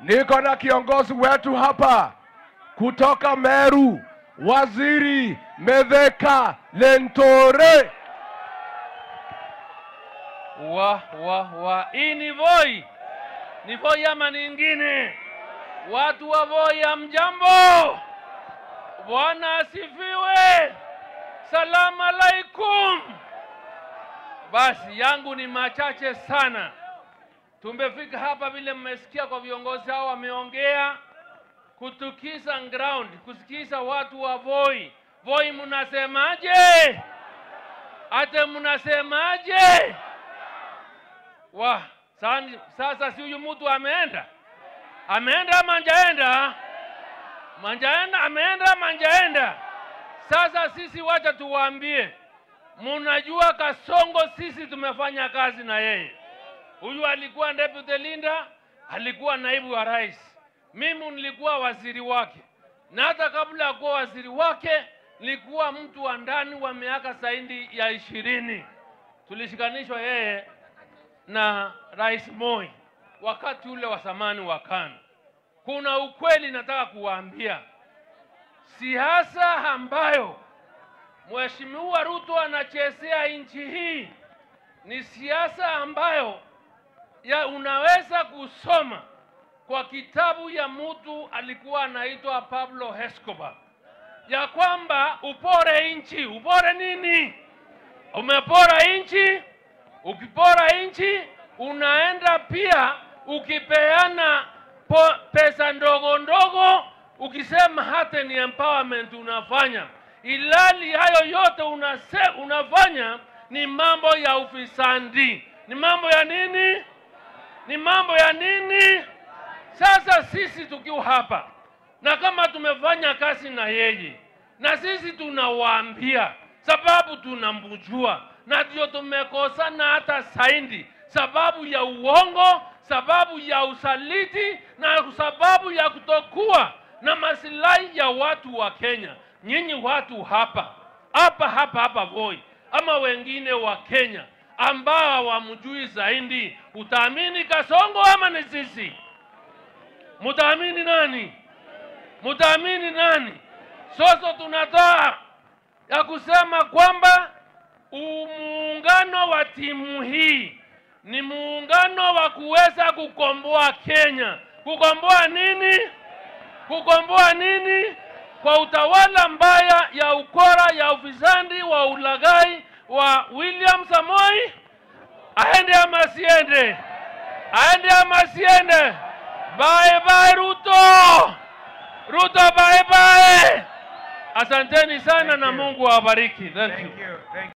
Niko na kiongozi wetu hapa kutoka Meru, Waziri Mithika Linturi. Hii ni Voi. Ni Voi ama nyingine? Watu wa Voi hamjambo. Bwana asifiwe. Salamu alaikum. Basi yangu ni machache sana. Tumefika hapa vile mmesikia kwa viongozi hao wameongea, kutukiza ground, kusikiza watu wa Voi. Voi mnasemaje? Ate mnasemaje? Sasa si huyu mtu ameenda? Ameenda manjaenda? Ameenda manjaenda? Sasa sisi wacha tuwaambie, mnajua Kasongo sisi tumefanya kazi na yeye. Huyu alikuwa deputy leader, alikuwa naibu wa rais. Mimi nilikuwa waziri wake. Na hata kabla ya kuwa waziri wake, nilikuwa mtu wa ndani wa miaka zaidi ya 20. Tulishikanishwa yeye na Rais Moi wakati ule wa zamani wa KANU. Kuna ukweli nataka kuwaambia. Siasa ambayo Mheshimiwa Ruto anachezea nchi hii ni siasa ambayo unaweza kusoma kwa kitabu ya mtu alikuwa anaitwa Pablo Escobar, ya kwamba upore nchi. Upore nini? Umepora nchi. Ukipora nchi unaenda pia ukipeana pesa ndogo ndogo, ukisema hata ni empowerment unafanya. Ilali hayo yote unafanya ni mambo ya ufisadi. Ni mambo ya nini? Ni mambo ya nini? Sasa sisi tukiwa hapa na kama tumefanya kazi na yeye, na sisi tunawaambia sababu tunambujua, na ndio tumekosana hata zaidi, sababu ya uongo, sababu ya usaliti, na sababu ya kutokuwa na maslahi ya watu wa Kenya. Nyinyi watu hapa Voi ama wengine wa Kenya ambao hawamjui zaidi, utaamini Kasongo ama ni sisi? Mutaamini nani? Mutaamini nani? Sasa tunatoa ya kusema kwamba muungano wa timu hii ni muungano wa kuweza kukomboa Kenya. Kukomboa nini? Kukomboa nini? Kwa utawala mbaya ya ukora, ya ufisadi, wa ulaghai wa William Samoei. Aende ama siende? Aende ama siende? Bye bye Ruto. Ruto bye bye. Asanteni sana na Mungu awabariki. Thank you.